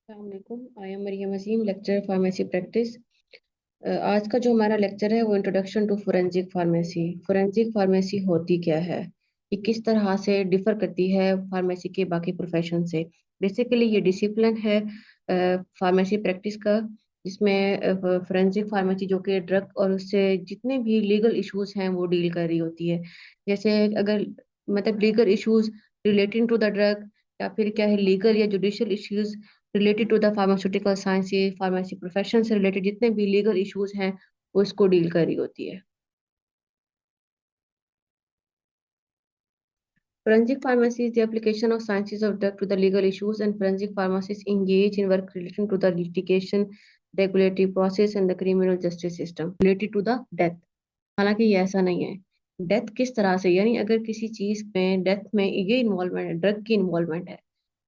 अस्सलाम वालेकुम। I am Mariyam Azeem, lecture pharmacy practice. आज का जो हमारा लेक्चर है वो introduction to forensic pharmacy. Forensic pharmacy होती क्या है, ये किस तरह से डिफर करती है फार्मेसी के बाकी प्रोफेशन से। बेसिकली ये डिसिप्लिन है फार्मेसी प्रैक्टिस का, जिसमें फोरेंसिक फार्मेसी जो कि ड्रग और उससे जितने भी लीगल इश्यूज हैं वो डील कर रही होती है। जैसे अगर मतलब legal issues relating to the drug, या फिर क्या है लीगल या judicial issues related to the pharmaceutical science, ये फार्मेसी प्रोफेशन से रिलेटेड जितने भी लीगल इश्यूज हैं वो इसको डील कर रही होती है। Forensic pharmacy is the application of sciences of drug to the legal issues, and forensic pharmacists engage in work relating to the litigation, regulatory process, and the criminal justice system related to the death. हालांकि ये ऐसा नहीं है। Death किस तरह से, यानी अगर किसी चीज में डेथ में ये इन्वॉल्वमेंट है, ड्रग की इन्वॉल्वमेंट है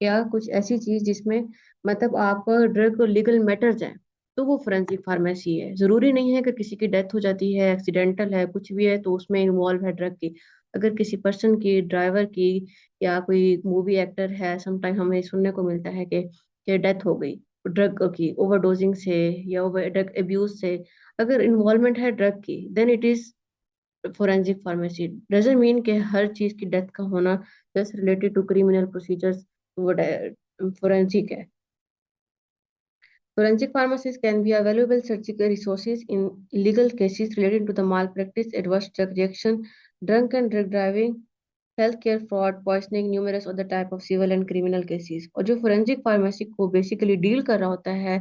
या कुछ ऐसी चीज जिसमें मतलब आप ड्रग लीगल मैटर्स हैं, तो वो फोरेंसिक फार्मेसी है। जरूरी नहीं है कि किसी की डेथ हो जाती है, एक्सीडेंटल है, कुछ भी है तो उसमें इन्वॉल्व है ड्रग की। अगर किसी पर्सन की, ड्राइवर की, या कोई मूवी एक्टर है, समटाइम हमें सुनने को मिलता है कि डेथ हो गई ड्रग की ओवरडोजिंग से या ओवर ड्रग एब्यूज से, अगर इन्वॉल्वमेंट है ड्रग की, then it is forensic pharmacy. Doesn't mean कि हर चीज की डेथ का होना just related to criminal procedures वो फोरेंसिक है। Forensic pharmacists can be a valuable surgical resources in legal cases related to the malpractice, adverse drug reaction, drunk and drug driving, healthcare fraud, poisoning, numerous other type of civil and criminal cases। और जो forensic pharmacy को basically deal कर रहा होता है,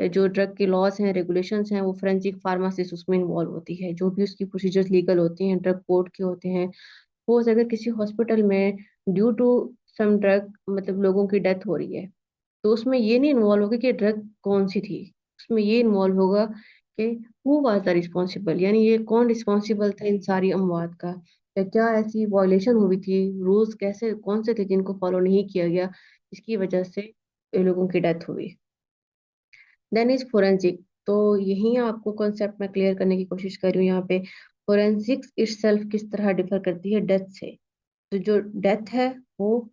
जो drug के laws हैं, रेगुलेशंस हैं, वो फोरेंसिक फार्मासिस्ट उसमें इन्वॉल्व होती है। जो भी उसकी प्रोसीजर्स लीगल होती हैं, ड्रग कोर्ट के होते हैं। सपोज अगर किसी हॉस्पिटल में ड्यू टू सम ड्रग मतलब लोगों की डेथ हो रही है, तो उसमें ये नहीं इन्वॉल्व होगा कि ड्रग कौन सी थी। उसमें ये इन्वॉल्व होगा कि हु वाज द रिस्पॉन्सिबल, यानी ये कौन रिस्पॉन्सिबल था इन सारी अमवात का, या क्या ऐसी वॉयलेशन हुई थी, रूल्स कैसे कौन से थे जिनको फॉलो नहीं किया गया, इसकी वजह से ये लोगों की डेथ हुई। Then is forensic. तो यही आपको कॉन्सेप्ट में क्लियर करने की कोशिश कर रही हूँ यहाँ पे। फोरेंसिक्स इटसेल्फ किस तरह डिफर करती है डेथ से। तो जो डेथ है वो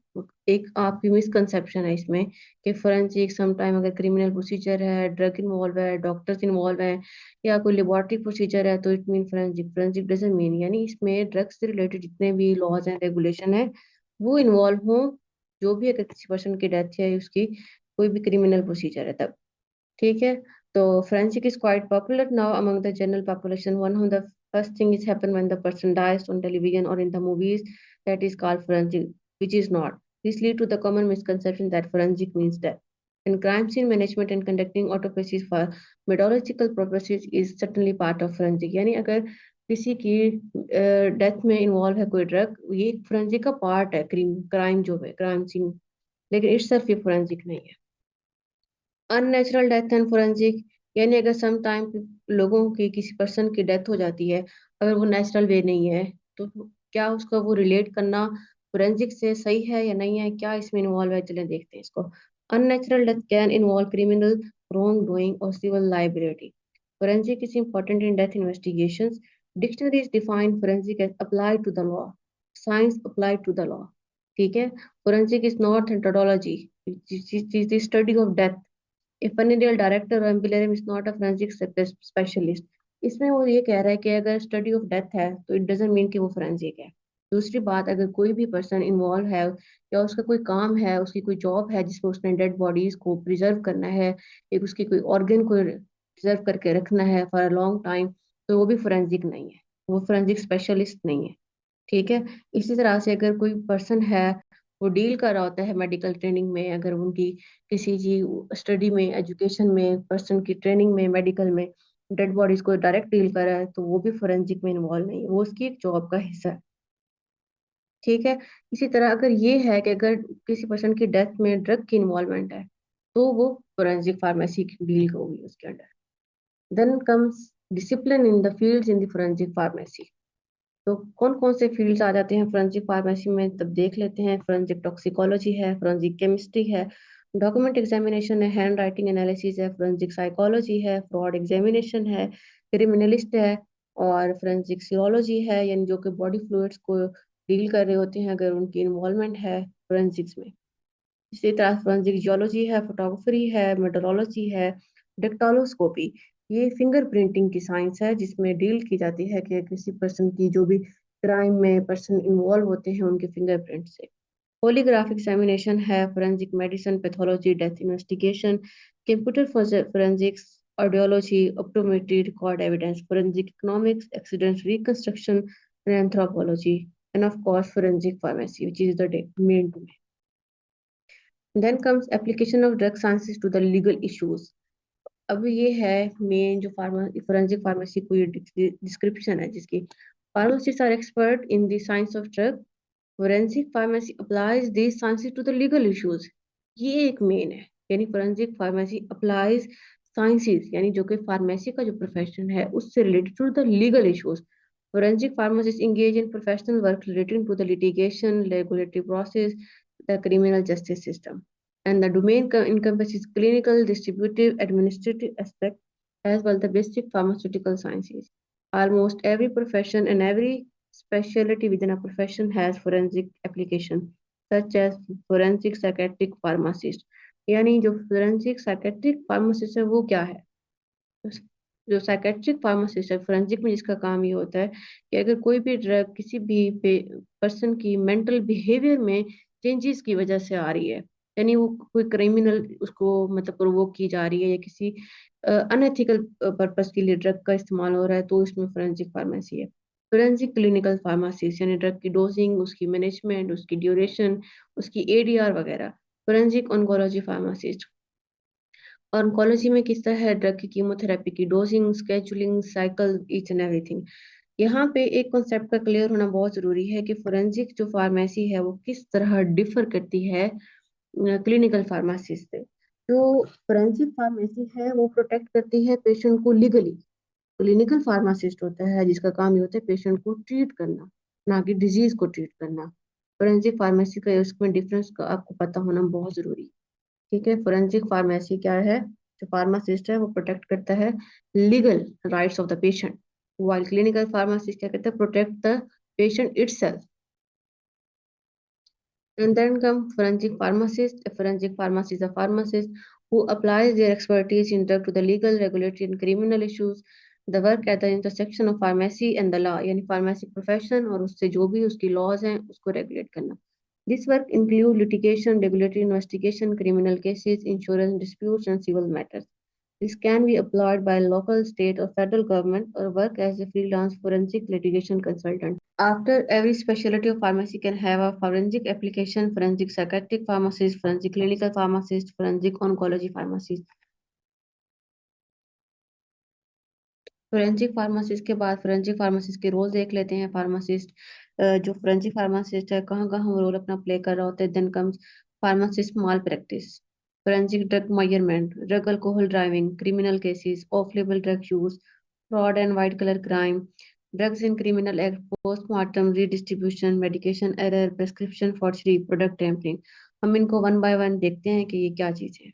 एक आपकी मिसकंसेप्शन है इसमें कि फोरेंसिक समटाइम अगर क्रिमिनल प्रोसीजर है, ड्रग इन्वॉल्व है, डॉक्टर्स इन्वॉल्व है, या कोई लेबोरेटरी प्रोसीजर है तो it mean forensic. Forensic doesn't mean, यानी इसमें ड्रग्स से रिलेटेड जितने भी लॉज हैं, रेगुलेशन है, वो इन्वॉल्व हों। जो भी अगर किसी पर्सन की डेथ है, उसकी कोई भी क्रिमिनल प्रोसीजर है तब। ठीक है। तो forensic is quite popular now among the general population. One of the first thing is happen when the person dies on television or in the movies, that is called forensic, which is not. This lead to the common misconception that forensic means death. And crime scene management and conducting autopsies for metallurgical purposes is certainly part of forensic. यानी अगर किसी की death में involve है कोई drug, ये forensic का part है। क्राइम जो है क्राइम सीन, लेकिन इट्स सिर्फ ये फोरेंसिक नहीं है। अननेचुरल डेथ एंड फोरेंसिक, यानी अगर सम टाइम लोगों की किसी पर्सन की डेथ हो जाती है, अगर वो नेचुरल वे नहीं है, तो क्या उसका वो रिलेट करना फोरेंसिक से सही है या नहीं है, क्या इसमें इन्वॉल्व है, चलें देखते हैं इसको। Unnatural death can involve criminal wrong doing और civil liability. Forensic is important in death investigations. Dictionaries define forensic as applied to the law, science applied to the law। ठीक है। forensic is not methodology, it is the study of death। A funeral director or employer is not a forensic specialist। इसमें वो ये कह रहा है कि अगर स्टडी ऑफ डेथ है तो इट डजंट मीन कि वो फोरेंसिक है। दूसरी बात, अगर कोई भी पर्सन इन्वॉल्व है या उसका कोई काम है, उसकी कोई जॉब है जिसमें उसने डेड बॉडीज को प्रिजर्व करना है, एक उसकी कोई ऑर्गन को प्रिजर्व करके रखना है फॉर अ लॉन्ग टाइम, तो वो भी फोरेंसिक नहीं है, वो फोरेंसिक स्पेशलिस्ट नहीं है। ठीक है। इसी तरह से अगर कोई पर्सन है, वो डील कर रहा होता है मेडिकल ट्रेनिंग में, अगर उनकी किसी चीज स्टडी में, एजुकेशन में, पर्सन की ट्रेनिंग में, मेडिकल में डेड बॉडीज को डायरेक्ट डील कर रहा है, तो वो भी फोरेंसिक में इन्वॉल्व नहीं है, वो उसकी एक जॉब का हिस्सा है। ठीक है। इसी तरह अगर ये है कि अगर किसी पर्सन की डेथ में ड्रग की इन्वॉल्वमेंट है, तो वो फोरेंसिक फार्मेसी की डील होगी उसके अंडर। Then comes discipline in the fields in the forensic pharmacy. तो कौन कौन से फील्ड्स आ जाते हैं फोरेंसिक फार्मेसी में, तब देख लेते हैं। फोरेंसिक टॉक्सिकोलॉजी है, फोरेंसिक केमिस्ट्री है, डॉक्यूमेंट एग्जामिनेशन है, हैंड राइटिंग एनालिसिस है, फोरेंसिक साइकोलॉजी है, फ्रॉड एग्जामिनेशन है, क्रिमिनलिस्ट है, और फोरेंसिक सीरोलॉजी है, यानी जो कि बॉडी फ्लूइड्स को डील कर रहे होते हैं अगर उनकी इन्वॉल्वमेंट है फोरेंसिक्स में। इसी तरह फोरेंसिक जियोलॉजी है, फोटोग्राफी है, मेट्रोलॉजी है, डेक्टालोस्कोपी। ये फिंगर प्रिंटिंग की साइंस है जिसमें डील की जाती है कि किसी पर्सन की जो भी क्राइम में पर्सन इन्वॉल्व होते हैं उनके फिंगरप्रिंट से। पॉलीग्राफ एग्जामिनेशन है, forensic medicine, pathology, death investigation, computer forensics, audiology, optometry, record evidence, forensic economics, accident reconstruction, and anthropology, and of course forensic pharmacy, which is the main domain. Then comes application of drug sciences to the legal issues. अब ये है main जो forensic pharmacy को description है जिसकी pharmacists are expert in the science of drug. Forensic pharmacy applies these sciences to the legal issues. ये एक main है, यानी forensic pharmacy applies sciences, यानी जो कि फार्मेसी का जो प्रोफेशन है उससे related to the legal issues. Forensic pharmacists engage in professional work relating to the litigation, regulatory process, the criminal justice system. And the domain encompasses clinical, distributive, administrative aspect, as well the basic pharmaceutical sciences. Almost every profession and every specialty within a profession has forensic application, such as forensic psychiatric pharmacist. यानी जो forensic psychiatric pharmacist है वो क्या है? जो psychiatric pharmacist है forensic में जिसका काम ये होता है कि अगर कोई भी ड्रग किसी भी पर्सन की मेंटल बिहेवियर में चेंजेस की वजह से आ रही है, यानी वो कोई क्रिमिनल उसको मतलब प्रोवोक की जा रही है या किसी अनएथिकल पर्पस के लिए ड्रग का इस्तेमाल हो रहा है, तो इसमें फोरेंसिक फार्मेसी है. फोरेंसिक क्लिनिकल फार्मासिस्ट यानी ड्रग की डोजिंग, उसकी मैनेजमेंट, उसकी ड्यूरेशन, उसकी एडीआर वगैरह. फोरेंसिक ऑन्कोलॉजी फार्मासिस्ट ऑन्कोलॉजी में किस तरह है ड्रग की कीमोथेरेपी की dosing, scheduling, cycle, each and everything. यहाँ पे एक कॉन्सेप्ट का क्लियर होना बहुत जरूरी है कि फोरेंसिक जो फार्मेसी है वो किस तरह डिफर करती है क्लिनिकल फार्मेसी से. जो फोरेंसिक फार्मेसी है वो प्रोटेक्ट करती है पेशेंट को लीगली. क्लिनिकल फार्मासिस्ट होता है जिसका काम ये होता है पेशेंट को ट्रीट करना, ना कि डिजीज को ट्रीट करना. फोरेंसिक फार्मेसी का उसमें डिफरेंस का आपको पता होना बहुत जरूरी है. ठीक है, फोरेंसिक फार्मेसी क्या है? जो फार्मासिस्ट है वो प्रोटेक्ट करता है legal rights of the patient, while clinical pharmacist क्या कहता है? Protect the patient itself. And then come forensic pharmacist. A forensic pharmacist is a pharmacist who applies their expertise in drug to the legal, regulatory, and criminal issues. The work at the intersection of pharmacy and the law, यानी pharmacy profession और उससे जो भी उसकी laws हैं उसको regulate करना. This work include litigation, regulatory investigation, criminal cases, insurance disputes, and civil matters. This can be applied by local, state, or federal government or work as a freelance forensic litigation consultant. After every specialty of pharmacy can have a forensic application, forensic psychiatric pharmacist, forensic clinical pharmacist, forensic oncology pharmacist. Forensic pharmacist के बाद forensic pharmacist के role देख लेते हैं. Pharmacist जो forensic pharmacist है कहाँ कहाँ रोल अपना प्ले कर रहा होता है. Then comes pharmacist malpractice, forensic drug measurement, drug alcohol driving, criminal cases, off label drug use, fraud and white collar crime, drugs in criminal act, postmortem, redistribution, medication error, prescription forgery, product tampering. हम इनको one by one देखते हैं कि ये क्या चीज़ है.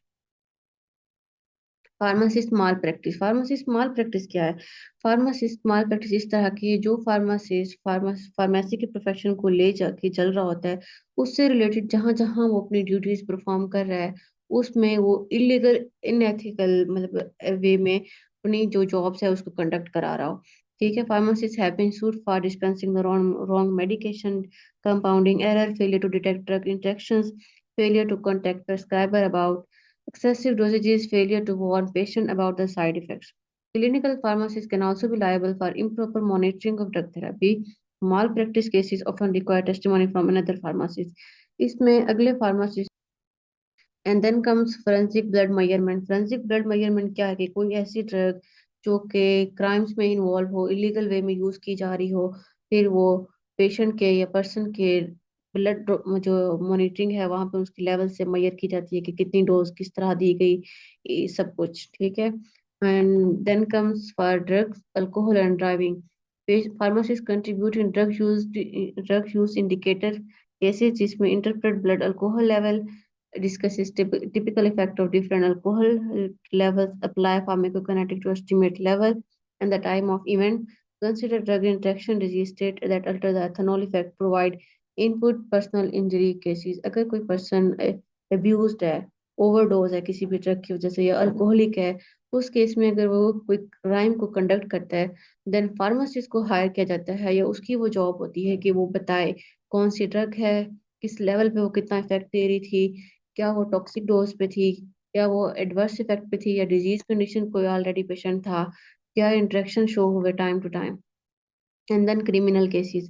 Pharmacist माल practice. Pharmacist माल practice क्या है? फार्मासिस्ट माल प्रैक्टिस इस तरह की है जो फार्मासिस्ट फार्मेसी के प्रोफेशन को ले जाके चल रहा होता है उससे रिलेटेड जहां जहां वो अपनी ड्यूटीज परफॉर्म कर रहा है उसमें वो इलीगल इनएथिकल मतलब वे में अपनी जो जॉब्स है उसको कंडक्ट करा रहा हो. ठीक है, pharmacist have been sued for dispensing the wrong medication, compounding error, failure to detect drug interactions, failure to contact prescriber about excessive dosages, failure to warn patient about the side effects. Clinical pharmacists can also be liable for improper monitoring of drug therapy. Malpractice cases often require testimony from another pharmacist. इसमें अगले pharmacist. And then comes forensic blood measurement. Forensic blood measurement क्या है कि कोई ऐसी drug जो कि crimes में इन्वॉल्व हो, इलीगल वे में यूज की जा रही हो, फिर वो पेशेंट के या पर्सन के ब्लड जो मॉनिटरिंग है वहां पे उसकी लेवल से मेजर की जाती है कि कितनी डोज किस तरह दी गई, ये सब कुछ. ठीक है, and then comes for drugs alcohol and driving. Pharmacist contribute in drug use indicator cases जिसमें interpret blood alcohol level, discusses typical effect of different alcohol levels, apply pharmacokinetic to estimate level and the time of event, consider drug interaction disease state that alter the ethanol effect, provide input personal injury cases. अगर कोई person abused है, overdose है किसी भी drug की वजह से या अल्कोहलिक है, उस केस में अगर वो कोई क्राइम को कंडक्ट करता है, देन फार्मासिस्ट को हायर किया जाता है या उसकी वो जॉब होती है कि वो बताए कौन सी ड्रग है, किस लेवल पे वो कितना इफेक्ट दे रही थी, क्या वो टॉक्सिक डोज पे थी, क्या वो एडवर्स इफेक्ट पे थी या डिजीज कंडीशन कोई ऑलरेडी पेशेंट था, क्या इंटरेक्शन शो हुए time to time. And then criminal cases.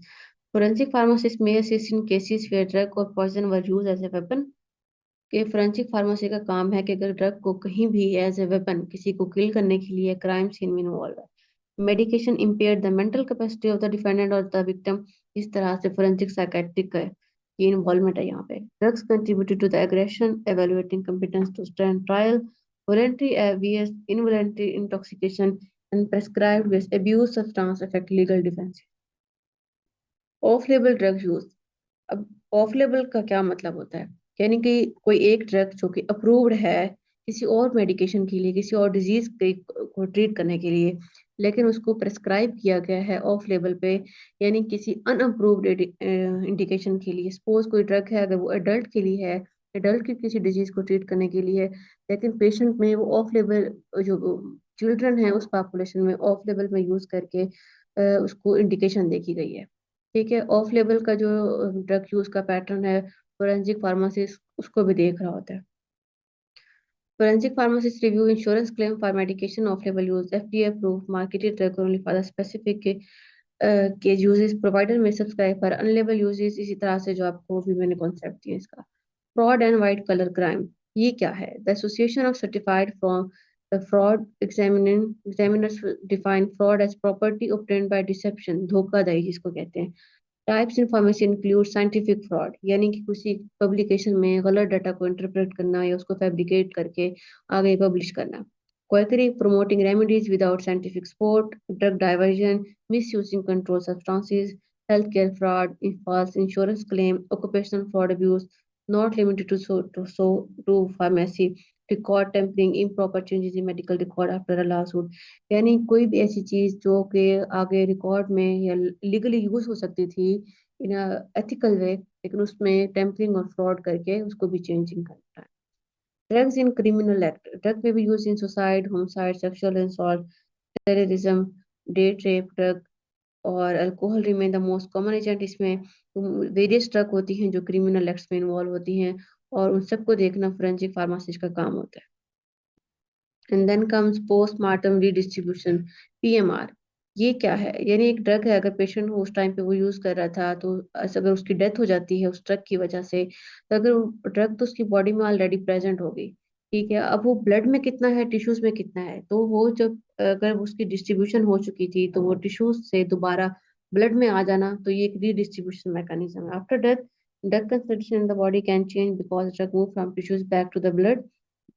Forensic pharmacists may assist in cases where drug or poison were used as a weapon. कि फोरेंसिक फार्मेसी का काम है कि अगर ड्रग को कहीं भी एज ए वेपन किसी को किल करने के लिए क्राइम सीन में इन्वॉल्व है. Medication impair the mental capacity of the defendant और द विक्टिम. इस तरह से फोरेंसिक साइकेट्रिक का ये इन्वॉल्वमेंट है यहाँ पे. Drugs contributed to the aggression evaluating competence to stand trial. Voluntary versus involuntary intoxication and prescribed with abuse substance affect legal defence. Off label drug use. अब off label का क्या मतलब होता है? यानी कि कोई एक ड्रग जो कि अप्रूव्ड है किसी और मेडिकेशन के लिए, किसी और डिजीज को ट्रीट करने के लिए, लेकिन उसको प्रेस्क्राइब किया गया है ऑफ लेबल पे, यानी किसी अनअप्रूव्ड इंडिकेशन के लिए. सपोज कोई ड्रग है, अगर वो एडल्ट के लिए है, एडल्ट की किसी डिजीज को ट्रीट करने के लिए, लेकिन पेशेंट में वो ऑफ लेबल, जो चिल्ड्रन है उस पॉपुलेशन में ऑफ लेबल में यूज करके उसको इंडिकेशन देखी गई है. ठीक है, ऑफ लेबल का जो ड्रग यूज का पैटर्न है, फोरेंसिक फार्मासिस्ट उसको भी देख रहा होता है. Forensic pharmacists review insurance claim for medication off-label use. FDA approved marketed drug only for the specific के uses. Provider may subscribe for unlabeled uses. इसी तरह से जो आपको भी मैंने कॉन्सेप्ट दिया इसका. Fraud and white collar crime. ये क्या है? The Association of Certified from the Fraud Examiners define fraud as property obtained by deception, धोखाधड़ी जिसको कहते हैं. Types information include scientific fraud, यानी कि किसी पब्लिकेशन में गलत डाटा को इंटरप्रेट करना या उसको फैब्रिकेट करके आगे पब्लिश करना. Quackery promoting remedies without scientific support. Drug diversion, misusing control substances. Health care fraud, false insurance claim. Occupational fraud abuse not limited to pharmacy. Record tampering, improper changes in medical record after a lawsuit. यानी कोई भी ऐसी चीज जो कि आगे record में या लीगली यूज हो सकती थी इन एथिकल वे, लेकिन उसमें टेम्परिंग और फ्रॉड करके उसको भी चेंजिंग करता है. Drugs in criminal act. Drug में भी use in suicide, homicide, sexual assault, terrorism, date rape. Drug और alcohol remain the most common agent. इसमें वेरियस ड्रग होती हैं जो क्रिमिनल एक्ट्स में इन्वॉल्व होती हैं और उन सबको देखना फोरेंसिक फार्मासिस्ट का काम होता है. And then comes postmortem redistribution, PMR. ये क्या है? यानी एक ड्रग है, अगर पेशेंट उस टाइम पे वो यूज कर रहा था तो अगर उसकी डेथ हो जाती है उस ड्रग की वजह से, तो अगर ड्रग तो उसकी बॉडी में ऑलरेडी प्रेजेंट हो गई, ठीक है, अब वो ब्लड में कितना है, टिश्यूज में कितना है, तो वो जब अगर उसकी डिस्ट्रीब्यूशन हो चुकी थी तो वो टिश्यूज से दोबारा ब्लड में आ जाना, तो ये एक रीडिस्ट्रीब्यूशन मैकेनिज्म है. After death drug concentration in the body can change because drug move from tissues back to the blood.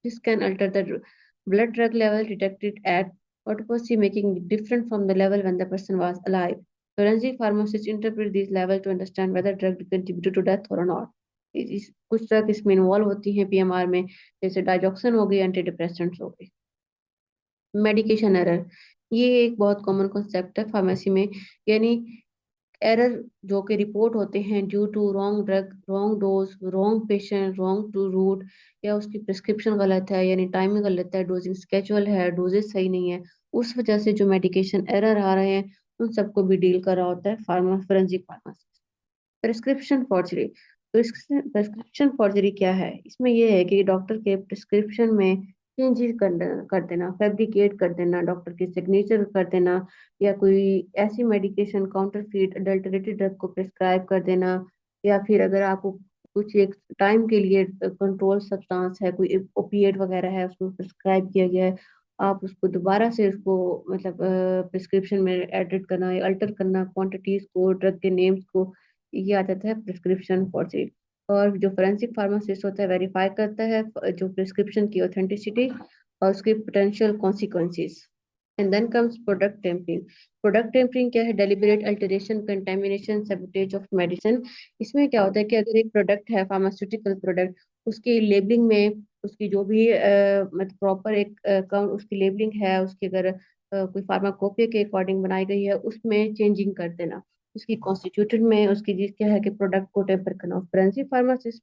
This can alter the blood drug level detected at autopsy, making it different from the level when the person was alive. Forensic pharmacists interpret these levels to understand whether drug contributed to death or not. कुछ drug इसमें involve होती हैं PMR में, जैसे डाइजॉक्सन हो गई, anti depressants हो गए. मेडिकेशन एरर, ये एक बहुत कॉमन कॉन्सेप्ट है फार्मेसी में. यानी एरर जो कि रिपोर्ट होते हैं due to wrong drug, wrong dose, wrong patient, wrong to route, या उसकी प्रिस्क्रिप्शन गलत है यानी टाइमिंग गलत है, डोजिंग स्केजुअल है, डोजेस सही नहीं है, उस वजह से जो मेडिकेशन एरर आ रहे हैं उन सबको भी डील कर रहा होता है forensic pharmacist. Prescription forgery. Prescription forgery क्या है? इसमें यह है कि डॉक्टर के प्रिस्क्रिप्शन में चेंजेस कर देना, फैब्रिकेट कर देना, डॉक्टर के सिग्नेचर कर देना, या कोई ऐसी मेडिकेशन काउंटरफीट अडल्टरेटेड ड्रग को प्रिस्क्राइब कर देना, या फिर अगर आपको कुछ एक टाइम के लिए कंट्रोल सब्सटेंस है, कोई ओपिएट वगैरह है उसको प्रिस्क्राइब किया गया है, आप उसको दोबारा से उसको मतलब प्रिस्क्रिप्शन में एडिट करना या अल्टर करना, क्वांटिटीज को, ड्रग के नेम्स को, ये आ जाता है प्रिस्क्रिप्शन फॉर्जरी. और जो फोरेंसिक फार्मासिस्ट होता है वेरीफाई करता है जो प्रिस्क्रिप्शन की ऑथेंटिसिटी और उसके potential consequences. And then comes product tampering. Product tampering क्या है? Deliberate alteration, contamination, sabotage of medicine. इसमें क्या होता है कि अगर एक प्रोडक्ट है, फार्मास्यूटिकल प्रोडक्ट, उसकी लेबलिंग में उसकी जो भी मतलब प्रॉपर एक अकाउंट उसकी लेबलिंग है, उसकी अगर कोई फार्माकोपिया के अकॉर्डिंग बनाई गई है, उसमें चेंजिंग कर देना, उसकी कॉन्स्टिट्यूटेड में उसकी चीज क्या है कि प्रोडक्ट को टेम्पर करना. Forensic pharmacist